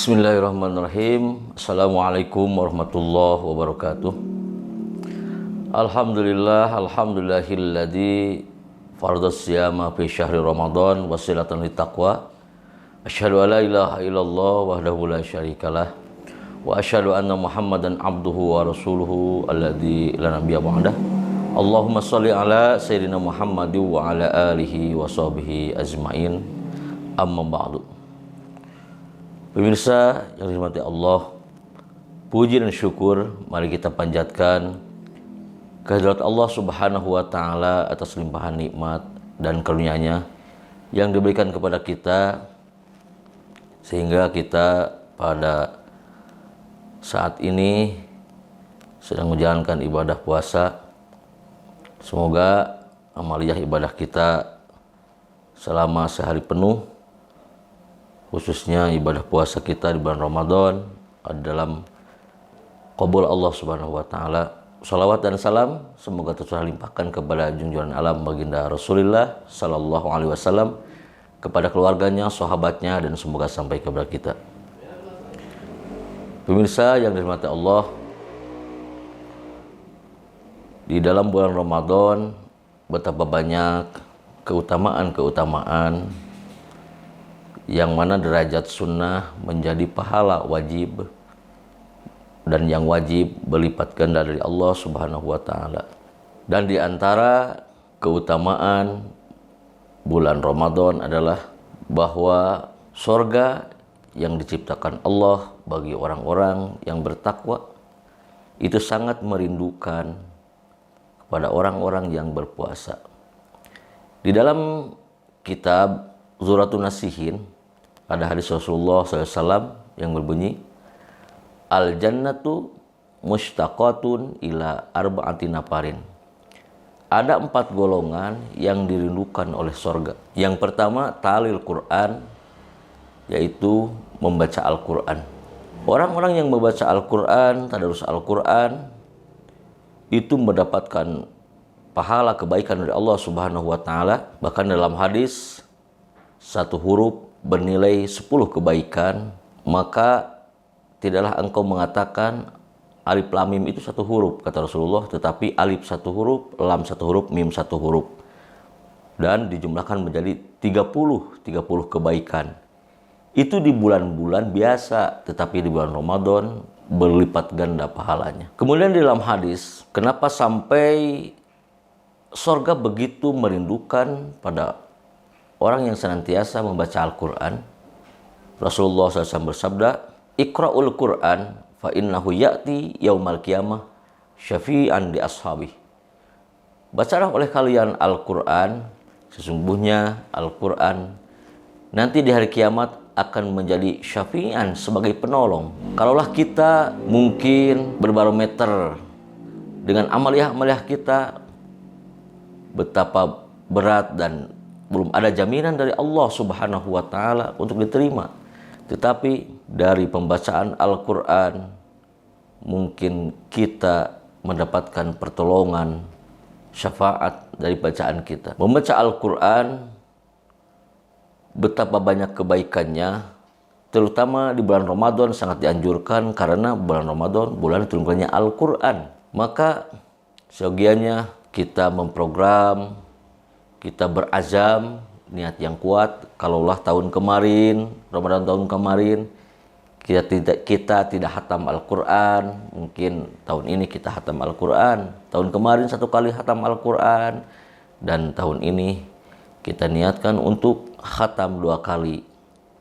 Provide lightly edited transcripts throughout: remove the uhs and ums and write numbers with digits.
Bismillahirrahmanirrahim. Assalamualaikum warahmatullahi wabarakatuh. Alhamdulillahilladzi fardhas siyama fi syahri Ramadan wasilatan littaqwa. Asyhadu an la ilaha illallah wahdahu la syarikalah wa asyhadu anna Muhammadan abduhu wa rasuluhu alladzi la nabiyya ba'dah. Allahumma shalli ala sayyidina Muhammadin wa ala alihi wa sahbihi ajmain. Amma ba'du. Pemirsa yang dirahmati Allah, puji dan syukur mari kita panjatkan kehadirat Allah Subhanahu wa taala atas limpahan nikmat dan karunia-Nya yang diberikan kepada kita sehingga kita pada saat ini sedang menjalankan ibadah puasa. Semoga amaliyah ibadah kita selama sehari penuh, khususnya ibadah puasa kita di bulan Ramadan, dalam qabul Allah Subhanahu wa taala. Salawat dan salam semoga tercurah limpahkan kepada junjungan alam baginda Rasulullah sallallahu alaihi wasallam, kepada keluarganya, sahabatnya, dan semoga sampai kepada kita. Pemirsa yang dirahmati Allah, di dalam bulan Ramadan betapa banyak keutamaan-keutamaan yang mana derajat sunnah menjadi pahala wajib, dan yang wajib berlipat ganda dari Allah Subhanahu wa taala. Dan di antara keutamaan bulan Ramadan adalah bahwa surga yang diciptakan Allah bagi orang-orang yang bertakwa itu sangat merindukan kepada orang-orang yang berpuasa. Di dalam kitab Zuratun Nasihin ada hadis Rasulullah SAW yang berbunyi, Al-jannatu mushtaqatun ila arba'ati nafarin. Ada 4 golongan yang dirindukan oleh sorga. Yang pertama, talil Quran, yaitu membaca Al-Quran. Orang-orang yang membaca Al-Quran, tadarus Al-Quran, itu mendapatkan pahala kebaikan dari Allah Subhanahu wa taala. Bahkan dalam hadis, 1 huruf bernilai 10 kebaikan, maka tidaklah engkau mengatakan alif lam mim itu 1 huruf, kata Rasulullah, tetapi alif 1 huruf, lam 1 huruf, mim 1 huruf. Dan dijumlahkan menjadi 30 kebaikan. Itu di bulan-bulan biasa, tetapi di bulan Ramadan berlipat ganda pahalanya. Kemudian di dalam hadis, kenapa sampai surga begitu merindukan pada orang yang senantiasa membaca Al-Quran? Rasulullah SAW bersabda, Iqra'ul Quran fa innahu ya'ti yaumal qiyamah syafi'an di ashabi. Bacalah oleh kalian Al-Quran, sesungguhnya Al-Quran nanti di hari kiamat akan menjadi syafi'an, sebagai penolong. Kalaulah kita mungkin berbarometer dengan amaliyah-amaliyah kita, betapa berat dan belum ada jaminan dari Allah Subhanahu wa taala untuk diterima. Tetapi dari pembacaan Al-Quran mungkin kita mendapatkan pertolongan, syafaat dari bacaan kita. Membaca Al-Quran betapa banyak kebaikannya, terutama di bulan Ramadan sangat dianjurkan, karena bulan Ramadan bulan turunnya Al-Quran. Maka seyogianya kita memprogram, kita berazam, niat yang kuat. Kalaulah tahun kemarin, Ramadan tahun kemarin, kita tidak hatam Al-Quran, mungkin tahun ini kita hatam Al-Quran. Tahun kemarin 1 kali hatam Al-Quran, dan tahun ini kita niatkan untuk khatam 2 kali.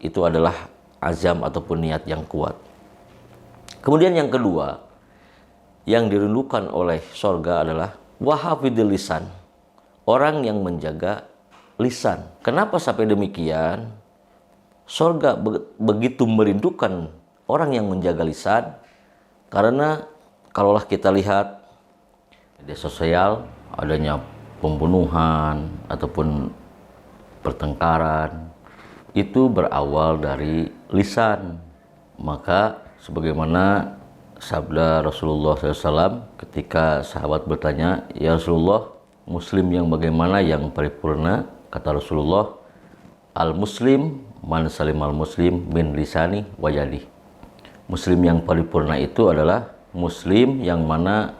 Itu adalah azam ataupun niat yang kuat. Kemudian yang kedua, yang dirindukan oleh surga adalah wahafidil lisan, orang yang menjaga lisan. Kenapa sampai demikian? Surga begitu merindukan orang yang menjaga lisan, karena kalaulah kita lihat media sosial, adanya pembunuhan ataupun pertengkaran, itu berawal dari lisan. Maka sebagaimana sabda Rasulullah SAW ketika sahabat bertanya, ya Rasulullah, Muslim yang bagaimana yang paripurna? Kata Rasulullah, al-muslim man salimal muslim min lisani wa yadi. Muslim yang paripurna itu adalah muslim yang mana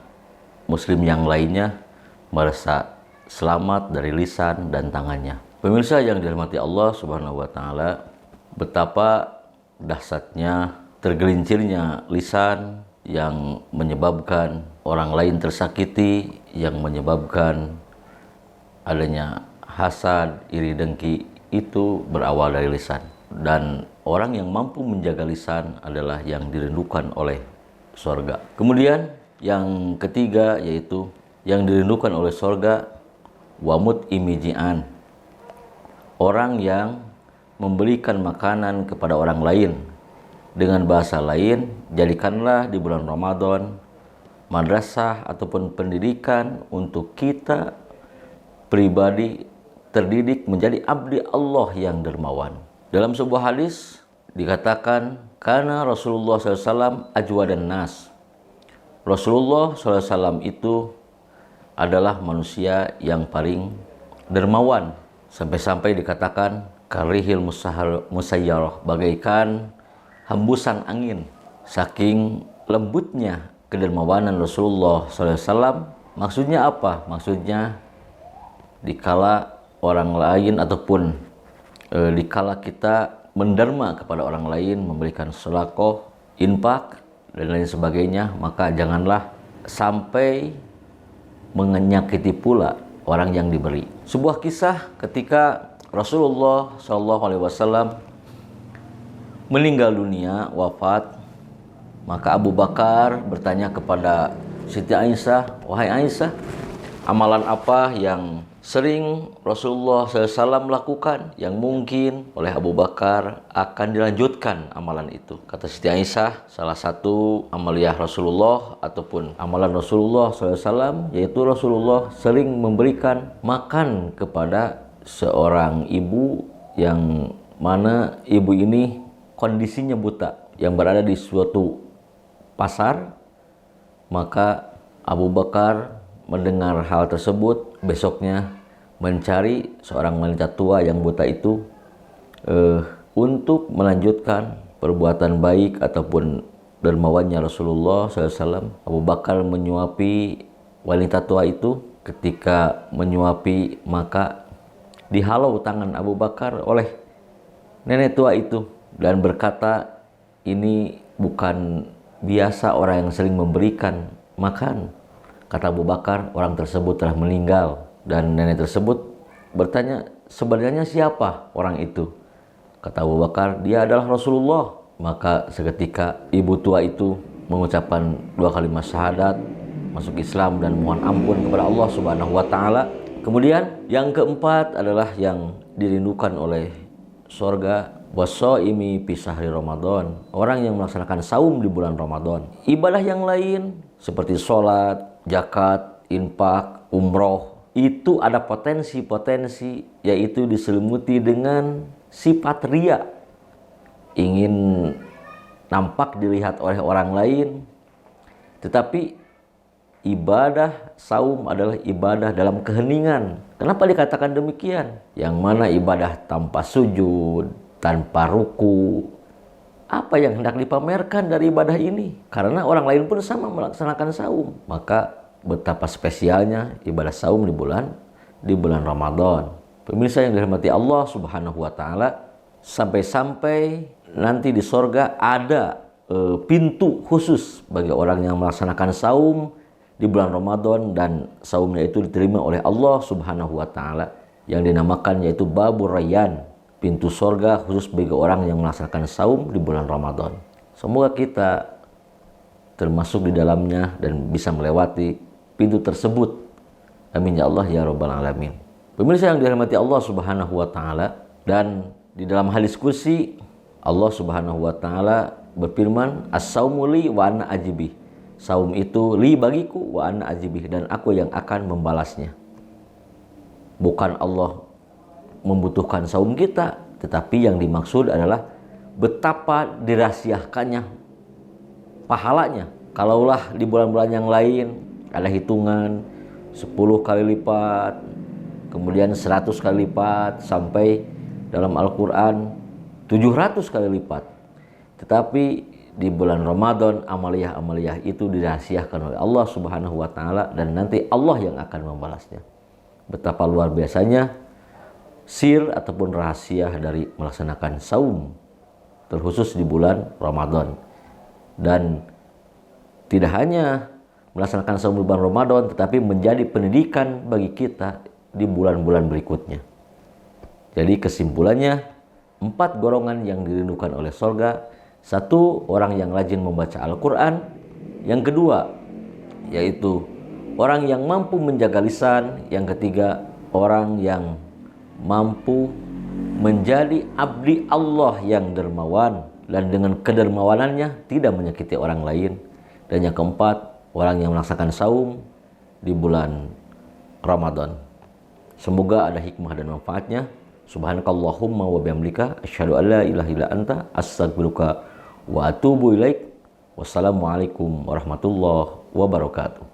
muslim yang lainnya merasa selamat dari lisan dan tangannya. Pemirsa yang dirahmati Allah Subhanahu wa taala, betapa dahsyatnya tergelincirnya lisan yang menyebabkan orang lain tersakiti, yang menyebabkan adanya hasad, iri dengki, itu berawal dari lisan. Dan orang yang mampu menjaga lisan adalah yang dirindukan oleh surga. Kemudian yang ketiga yaitu yang dirindukan oleh surga, wamut imijian, orang yang memberikan makanan kepada orang lain. Dengan bahasa lain, jadikanlah di bulan Ramadan madrasah ataupun pendidikan untuk kita pribadi terdidik menjadi abdi Allah yang dermawan. Dalam sebuah hadis dikatakan, karena Rasulullah SAW ajwadan nas. Rasulullah SAW itu adalah manusia yang paling dermawan. Sampai-sampai dikatakan karihil musayyarah, bagaikan hembusan angin. Saking lembutnya kedermawanan Rasulullah SAW. Maksudnya apa? Maksudnya dikala orang lain ataupun dikala kita menderma kepada orang lain, memberikan sedekah, infak dan lain sebagainya, maka janganlah sampai menyakiti pula orang yang diberi. Sebuah kisah ketika Rasulullah SAW meninggal dunia, wafat, maka Abu Bakar bertanya kepada Siti Aisyah, wahai Aisyah, amalan apa yang sering Rasulullah SAW lakukan yang mungkin oleh Abu Bakar akan dilanjutkan amalan itu? Kata Siti Aisyah, salah satu amaliyah Rasulullah ataupun amalan Rasulullah SAW yaitu Rasulullah sering memberikan makan kepada seorang ibu yang mana ibu ini kondisinya buta, yang berada di suatu pasar. Maka Abu Bakar mendengar hal tersebut, besoknya mencari seorang wanita tua yang buta itu untuk melanjutkan perbuatan baik ataupun dermawannya Rasulullah SAW. Abu Bakar menyuapi wanita tua itu. Ketika menyuapi, maka dihalau tangan Abu Bakar oleh nenek tua itu dan berkata, ini bukan biasa orang yang sering memberikan makan. Kata Abu Bakar, orang tersebut telah meninggal. Dan nenek tersebut bertanya, sebenarnya siapa orang itu? Kata Abu Bakar, dia adalah Rasulullah. Maka seketika ibu tua itu mengucapkan 2 kalimat syahadat, masuk Islam dan mohon ampun kepada Allah Subhanahu wa taala. Kemudian yang keempat adalah yang dirindukan oleh surga, wasoimi fi syahri Ramadan, orang yang melaksanakan saum di bulan Ramadan. Ibadah yang lain seperti sholat, zakat, infak, umroh, itu ada potensi-potensi, yaitu diselimuti dengan sifat riya, ingin nampak dilihat oleh orang lain. Tetapi ibadah saum adalah ibadah dalam keheningan. Kenapa dikatakan demikian? Yang mana ibadah tanpa sujud, tanpa ruku. Apa yang hendak dipamerkan dari ibadah ini? Karena orang lain pun sama melaksanakan saum. Maka betapa spesialnya ibadah saum di bulan Ramadan. Pemirsa yang dirahmati Allah Subhanahu wa taala, sampai-sampai nanti di sorga ada pintu khusus bagi orang yang melaksanakan saum di bulan Ramadan, dan saumnya itu diterima oleh Allah Subhanahu wa taala, yang dinamakan yaitu Babur Rayyan, pintu sorga khusus bagi orang yang melaksanakan saum di bulan Ramadan. Semoga kita termasuk di dalamnya dan bisa melewati pintu tersebut. Amin ya Allah ya rabbal alamin. Pemirsa yang dirahmati Allah Subhanahu wa taala, dan di dalam hadis kursi Allah Subhanahu wa taala berfirman, as-saumu li wa ana ajibih. Saum itu li bagiku wa ana ajibih, dan aku yang akan membalasnya. Bukan Allah membutuhkan saum kita, tetapi yang dimaksud adalah betapa dirahasiakannya pahalanya. Kalaulah di bulan-bulan yang lain ada hitungan 10 kali lipat, kemudian 100 kali lipat, sampai dalam Al-Quran 700 kali lipat. Tetapi di bulan Ramadan, amaliyah-amaliyah itu dirahasiakan oleh Allah Subhanahu wa taala dan nanti Allah yang akan membalasnya. Betapa luar biasanya sir ataupun rahasia dari melaksanakan saum terkhusus di bulan Ramadan. Dan tidak hanya melaksanakan saum di bulan Ramadan, tetapi menjadi pendidikan bagi kita di bulan-bulan berikutnya. Jadi kesimpulannya, 4 golongan yang dirindukan oleh surga. 1, orang yang rajin membaca Al-Quran. Yang kedua, yaitu orang yang mampu menjaga lisan. Yang ketiga, orang yang mampu menjadi abdi Allah yang dermawan dan dengan kedermawanannya tidak menyakiti orang lain. Dan yang keempat, orang yang melaksanakan saum di bulan Ramadan. Semoga ada hikmah dan manfaatnya. Subhanakallahumma wa bihamdika asyhadu an la ilaha illa anta astaghfiruka wa atubu ilaik. Wassalamualaikum warahmatullahi wabarakatuh.